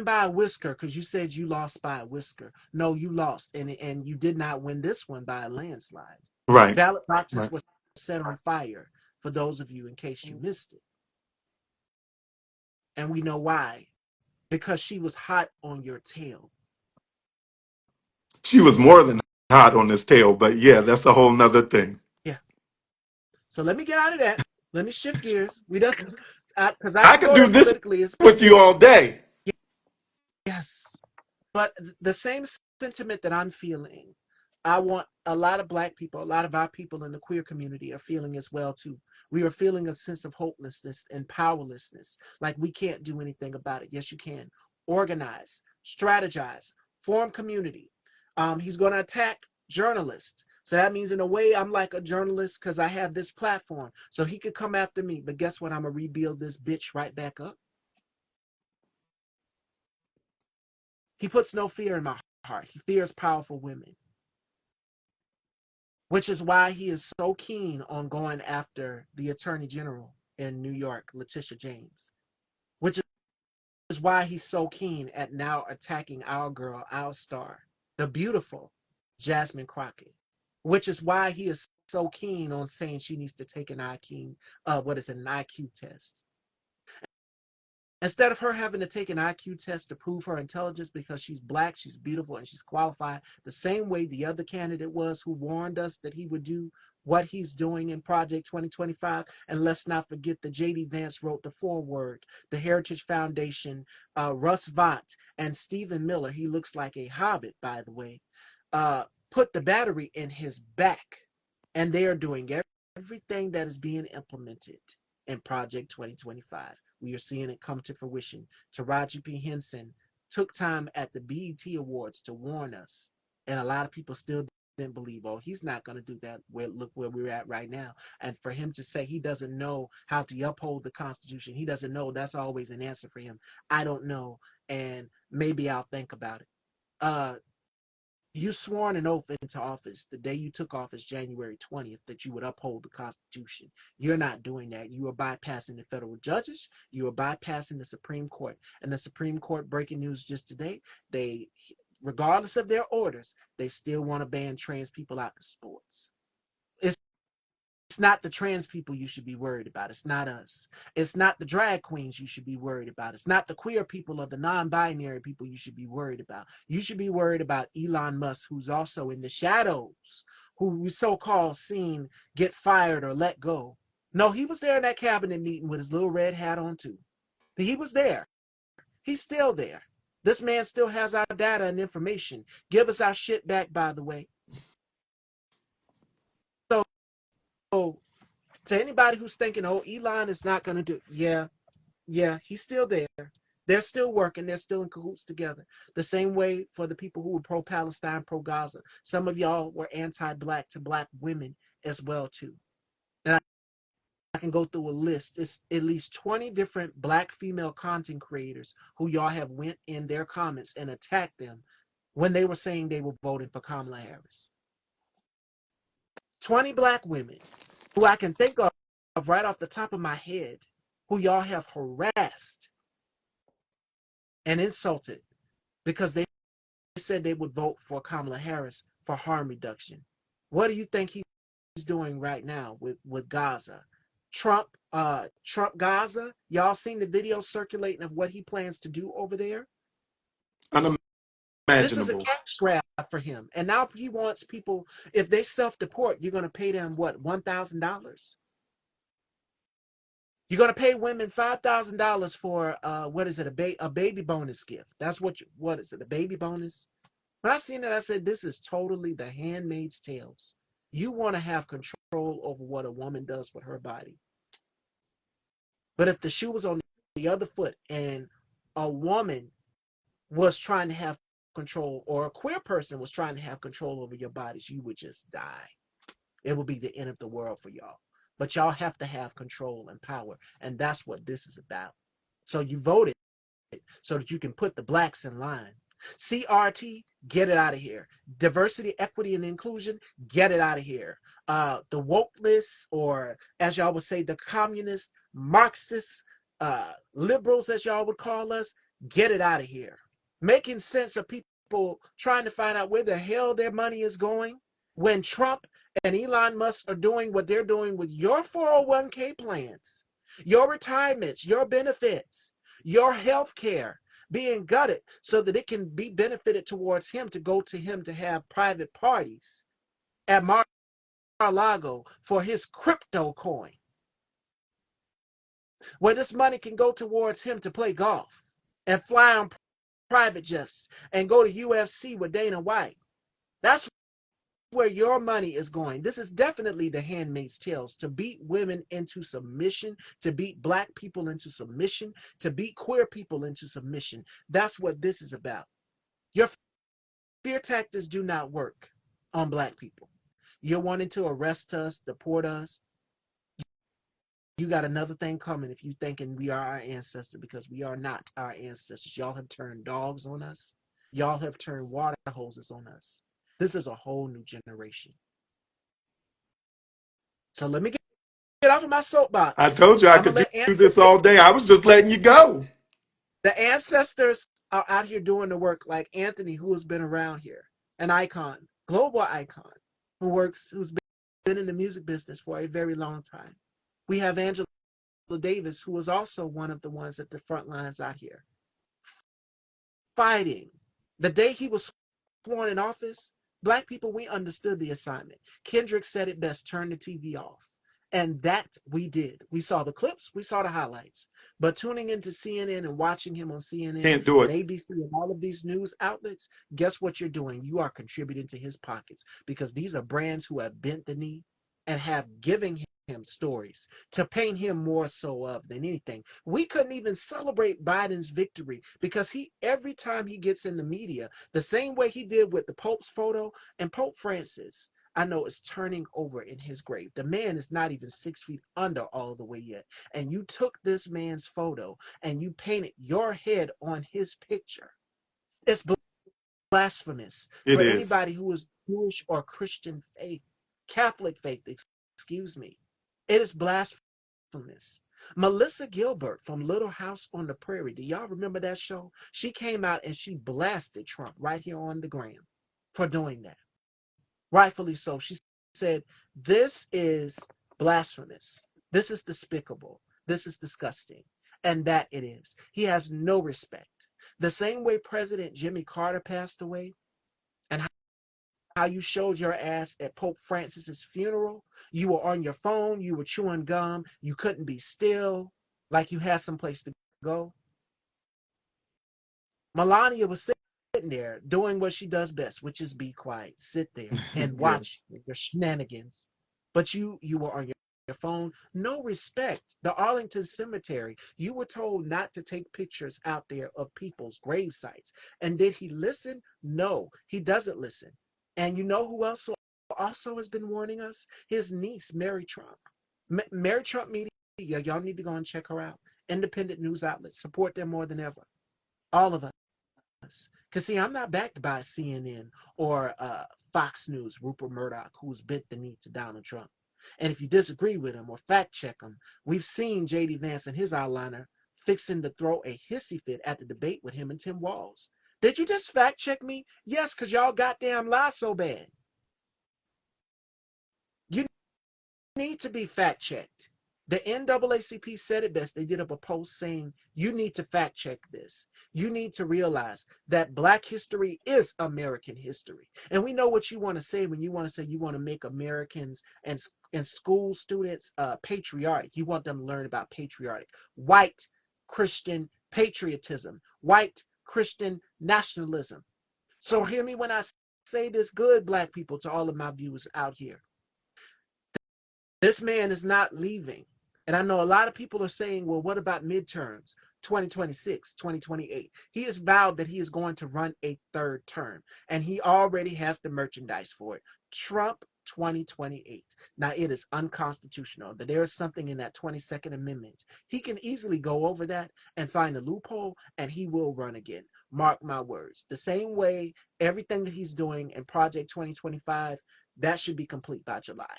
by a whisker, because you said you lost by a whisker. No, you lost, and you did not win this one by a landslide. Right. Ballot boxes Right. were set on fire, for those of you in case you missed it. And we know why. Because she was hot on your tail. She was more than hot on his tail, but yeah, that's a whole nother thing. Yeah. So let me get out of that. Let me shift gears. We don't, because I I can could go do there this politically. It's with you all day. yes. But the same sentiment that I'm feeling, I want a lot of black people, a lot of our people in the queer community are feeling as well too. We are feeling a sense of hopelessness and powerlessness, like we can't do anything about it. Yes, you can. Organize, strategize, form community. He's going to attack journalists. So that means in a way I'm like a journalist because I have this platform. So he could come after me. But guess what? I'm going to rebuild this bitch right back up. He puts no fear in my heart. He fears powerful women, which is why he is so keen on going after the Attorney General in New York, Letitia James, which is why he's so keen at now attacking our girl, our star, the beautiful Jasmine Crockett, which is why he is so keen on saying she needs to take an an IQ test. Instead of her having to take an IQ test to prove her intelligence because she's black, she's beautiful, and she's qualified, the same way the other candidate was who warned us that he would do what he's doing in Project 2025. And let's not forget that J.D. Vance wrote the foreword, the Heritage Foundation, Russ Vought, and Stephen Miller. He looks like a hobbit, by the way. Put the battery in his back, and they are doing everything that is being implemented in Project 2025. We are seeing it come to fruition. Taraji P. Henson took time at the BET Awards to warn us, and a lot of people still didn't believe, oh, he's not going to do that. Look where we're at right now. And for him to say he doesn't know how to uphold the Constitution, he doesn't know, that's always an answer for him. I don't know, and maybe I'll think about it. You sworn an oath into office the day you took office, January 20th, that you would uphold the Constitution. You're not doing that. You are bypassing the federal judges. You are bypassing the Supreme Court. And the Supreme Court, breaking news just today, they, regardless of their orders, they still want to ban trans people out of sports. It's not the trans people you should be worried about. It's not us. It's not the drag queens you should be worried about. It's not the queer people or the non-binary people you should be worried about. You should be worried about Elon Musk, who's also in the shadows, who we so-called seen get fired or let go. No, he was there in that cabinet meeting with his little red hat on too. He was there. He's still there. This man still has our data and information. Give us our shit back, by the way. So to anybody who's thinking, oh, Elon is not going to do, yeah, he's still there. They're still working. They're still in cahoots together. The same way for the people who were pro-Palestine, pro-Gaza. Some of y'all were anti-black to black women as well, too. And I can go through a list. It's at least 20 different black female content creators who y'all have went in their comments and attacked them when they were saying they were voting for Kamala Harris. 20 black women who I can think of right off the top of my head, who y'all have harassed and insulted because they said they would vote for Kamala Harris for harm reduction. What do you think he's doing right now with Gaza? Trump Gaza? Y'all seen the video circulating of what he plans to do over there? This is a Unimaginable. cash grab for him. And now he wants people, if they self-deport, you're going to pay them, what, $1,000? You're going to pay women $5,000 for, what is it, a baby bonus gift. That's what is it, a baby bonus? When I seen it, I said, this is totally the Handmaid's Tales. You want to have control over what a woman does with her body. But if the shoe was on the other foot and a woman was trying to have control, or a queer person was trying to have control over your bodies, you would just die. It would be the end of the world for y'all. But y'all have to have control and power, and that's what this is about. So you voted so that you can put the blacks in line. CRT, get it out of here. Diversity, equity, and inclusion, get it out of here. The wokeness, or as y'all would say, the communists, Marxists, liberals, as y'all would call us, get it out of here. Making sense of people trying to find out where the hell their money is going when Trump and Elon Musk are doing what they're doing with your 401k plans, your retirements, your benefits, your health care being gutted so that it can be benefited towards him, to go to him to have private parties at Mar-a-Lago for his crypto coin, where this money can go towards him to play golf and fly on private jets and go to UFC with Dana White. That's where your money is going. This is definitely the Handmaid's Tales, to beat women into submission, to beat black people into submission, to beat queer people into submission. That's what this is about. Your fear tactics do not work on black people. You're wanting to arrest us, deport us. You got another thing coming if you thinking we are our ancestor, because we are not our ancestors. Y'all have turned dogs on us. Y'all have turned water hoses on us. This is a whole new generation. So let me get off of my I soapbox. told you I I'm going could to let do Answer this all day. I was just letting you go. The ancestors are out here doing the work, like Anthony, who has been around here, an icon, global icon, who's been in the music business for a very long time. We have Angela Davis, who was also one of the ones at the front lines out here fighting. The day he was sworn in office, black people, we understood the assignment. Kendrick said it best, turn the TV off. And that we did. We saw the clips, we saw the highlights. But tuning into CNN and watching him on CNN Can't do and it. ABC and all of these news outlets, guess what you're doing? You are contributing to his pockets because these are brands who have bent the knee and have given him stories to paint him more so of than anything. We couldn't even celebrate Biden's victory because every time he gets in the media, the same way he did with the Pope's photo, and Pope Francis, I know, is turning over in his grave. The man is not even 6 feet under all the way yet. And you took this man's photo and you painted your head on his picture. It's blasphemous It for is. anybody who is Jewish or Christian faith, Catholic faith, excuse me. It is blasphemous. Melissa Gilbert from Little House on the Prairie, do y'all remember that show? She came out and she blasted Trump right here on the gram for doing that. Rightfully so. She said, this is blasphemous. This is despicable. This is disgusting. And that it is. He has no respect. The same way President Jimmy Carter passed away, and how you showed your ass at Pope Francis's funeral. You were on your phone, you were chewing gum, you couldn't be still, like you had someplace to go. Melania was sitting there doing what she does best, which is be quiet, sit there and Yeah, watch your shenanigans. But you were on your phone. No respect. The Arlington Cemetery, you were told not to take pictures out there of people's grave sites. And did he listen? No, he doesn't listen. And you know who else also has been warning us? His niece, Mary Trump. Mary Trump Media, y'all need to go and check her out. Independent news outlets, support them more than ever. All of us. Because, see, I'm not backed by CNN or Fox News, Rupert Murdoch, who's bent the knee to Donald Trump. And if you disagree with him or fact check him, we've seen J.D. Vance and his outliner fixing to throw a hissy fit at the debate with him and Tim Walz. Did you just fact check me? Yes, because y'all goddamn lie so bad. You need to be fact checked. The NAACP said it best. They did up a post saying, you need to fact check this. You need to realize that Black history is American history. And we know what you want to say when you want to say you want to make Americans and school students patriotic. You want them to learn about patriotic, white Christian patriotism, white Christian nationalism. So hear me when I say this, good Black people, to all of my viewers out here. This man is not leaving. And I know a lot of people are saying, well, what about midterms, 2026, 2028? He has vowed that he is going to run a third term, and he already has the merchandise for it. Trump 2028. Now, it is unconstitutional. That there is something in that 22nd Amendment. He can easily go over that and find a loophole, and he will run again. Mark my words. The same way everything that he's doing in Project 2025, that should be complete by July.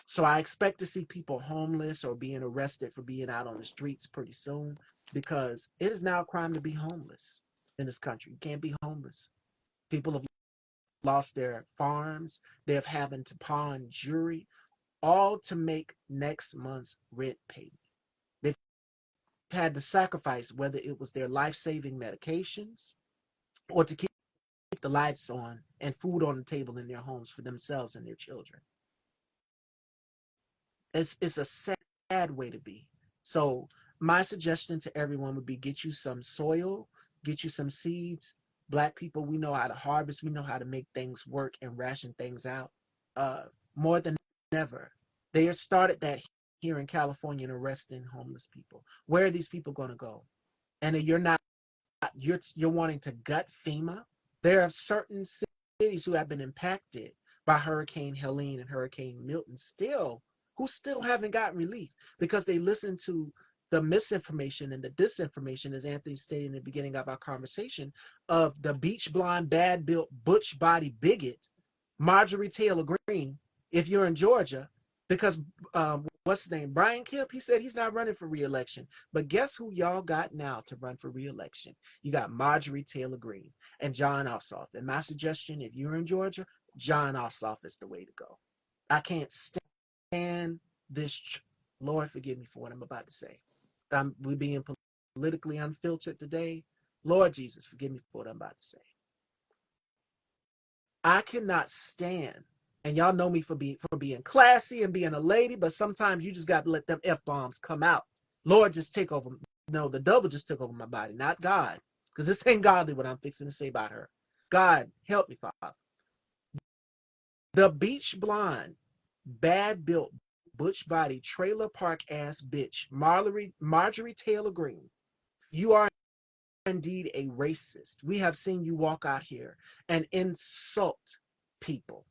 So I expect to see people homeless or being arrested for being out on the streets pretty soon, because it is now a crime to be homeless in this country. You can't be homeless. People have lost their farms. They have having to pawn jewelry, all to make next month's rent payment. They've had to sacrifice, whether it was their life-saving medications or to keep the lights on and food on the table in their homes for themselves and their children. It's a sad way to be. So my suggestion to everyone would be, get you some soil, get you some seeds. Black people, we know how to harvest, we know how to make things work and ration things out. More than ever, they have started that here in California and arresting homeless people. Where are these people going to go? And you're wanting to gut FEMA. There are certain cities who have been impacted by Hurricane Helene and Hurricane Milton who still haven't gotten relief because they listen to the misinformation and the disinformation, as Anthony stated in the beginning of our conversation, of the beach blonde, bad built, butch body bigot, Marjorie Taylor Greene, if you're in Georgia, because what's his name? Brian Kemp, he said he's not running for reelection. But guess who y'all got now to run for reelection? You got Marjorie Taylor Greene and John Ossoff. And my suggestion, if you're in Georgia, John Ossoff is the way to go. I can't stand this. Lord, forgive me for what I'm about to say. We're being politically unfiltered today. Lord Jesus, forgive me for what I'm about to say. I cannot stand, and y'all know me for being classy and being a lady, but sometimes you just got to let them F bombs come out. Lord, just take over. No, the devil just took over my body, not God, because this ain't godly what I'm fixing to say about her. God, help me, Father. The beach blonde, bad built, butch body, trailer park ass bitch, Marjorie Taylor Greene. You are indeed a racist. We have seen you walk out here and insult people.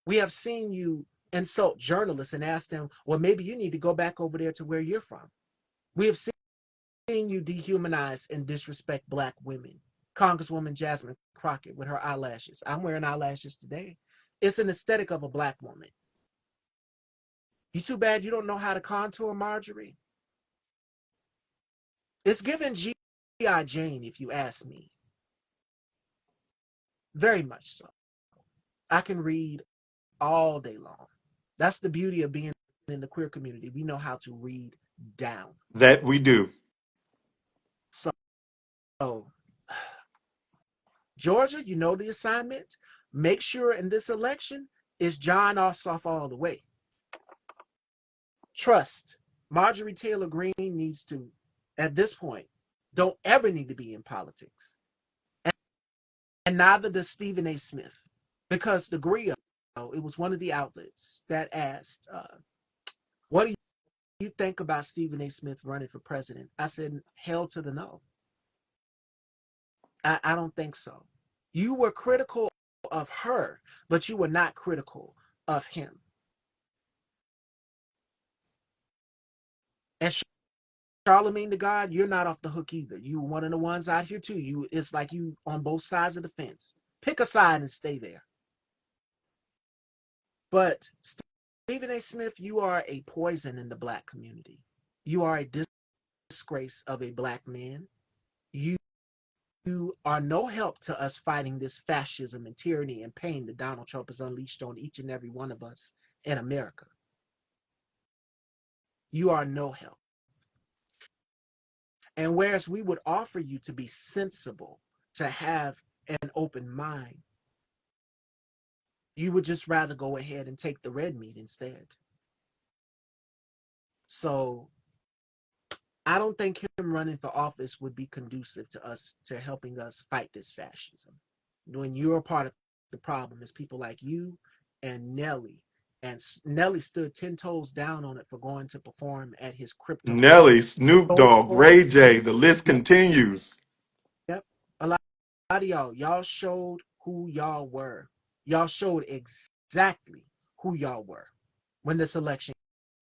We have seen you insult journalists and ask them, well, maybe you need to go back over there to where you're from. We have seen you dehumanize and disrespect black women. Congresswoman Jasmine Crockett with her eyelashes. I'm wearing eyelashes today. It's an aesthetic of a black woman. You too bad you don't know how to contour, Marjorie. It's given G.I. Jane, if you ask me. Very much so. I can read all day long. That's the beauty of being in the queer community. We know how to read down. That we do. So, Georgia, you know the assignment. Make sure in this election is John Ossoff all the way. Trust. Marjorie Taylor Greene needs to, at this point, don't ever need to be in politics. And neither does Stephen A. Smith. Because the Grio, it was one of the outlets that asked, what do you think about Stephen A. Smith running for president? I said, hell to the no. I don't think so. You were critical of her, but you were not critical of him. And Charlemagne the God, you're not off the hook either. You were one of the ones out here too. It's like you on both sides of the fence. Pick a side and stay there. But Stephen A. Smith, you are a poison in the black community. You are a disgrace of a black man. You are no help to us fighting this fascism and tyranny and pain that Donald Trump has unleashed on each and every one of us in America. You are no help. And whereas we would offer you to be sensible, to have an open mind, you would just rather go ahead and take the red meat instead. So I don't think him running for office would be conducive to us, to helping us fight this fascism. When you're a part of the problem, is people like you and Nelly. And Nelly stood 10 toes down on it for going to perform at his crypto Nelly, Snoop Soulja Dogg, Boy. Ray J, the list Yep, continues. yep. A lot of y'all showed who y'all were. Y'all showed exactly who y'all were when this election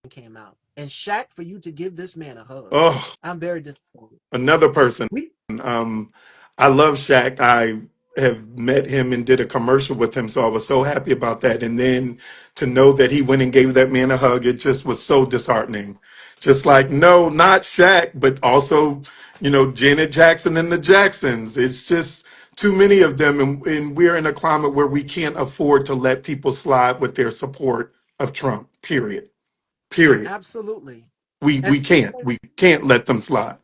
came out. And Shaq, for you to give this man a hug, Oh, I'm very disappointed. another person. We Um, I love Shaq. I have met him and did a commercial with him, so I was so happy about that. And then to know that he went and gave that man a hug, it just was so disheartening. Just like, no, not Shaq, but also, Janet Jackson and the Jacksons. It's just too many of them, and we're in a climate where we can't afford to let people slide with their support of Trump. Period. Period. absolutely. We And we can't. We can't let them slide.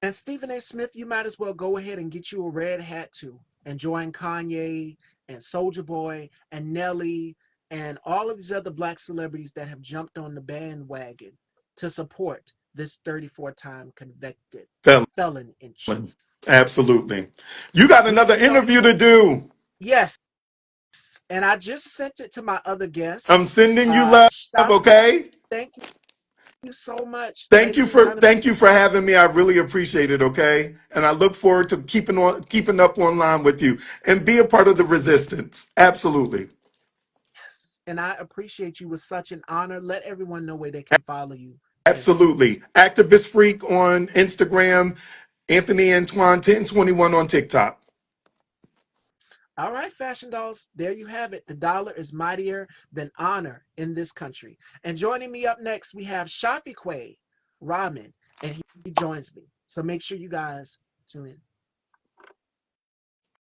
Stephen A. Smith, you might as well go ahead and get you a red hat too, and join Kanye and Soulja Boy and Nelly and all of these other black celebrities that have jumped on the bandwagon to support this 34-time convicted felon in chief. Absolutely. You got We another know, interview to do. yes, and I just sent it to my other I'm guest. sending you love, Shop, okay? thank you so much, Thank you ladies and for gentlemen. thank you for having me. I really appreciate it, okay? And I look forward to keeping up online with you and be a part of the resistance. Absolutely. Yes, and I appreciate you. It was such an honor. Let everyone know where they can follow you as well. Absolutely. Activist Freak on Instagram, Anthony Antoine 1021 on TikTok. All right, fashion dolls, there you have it. The dollar is mightier than honor in this country. And joining me up next, we have Shafi Quay Rahman, and he joins me. So make sure you guys tune in.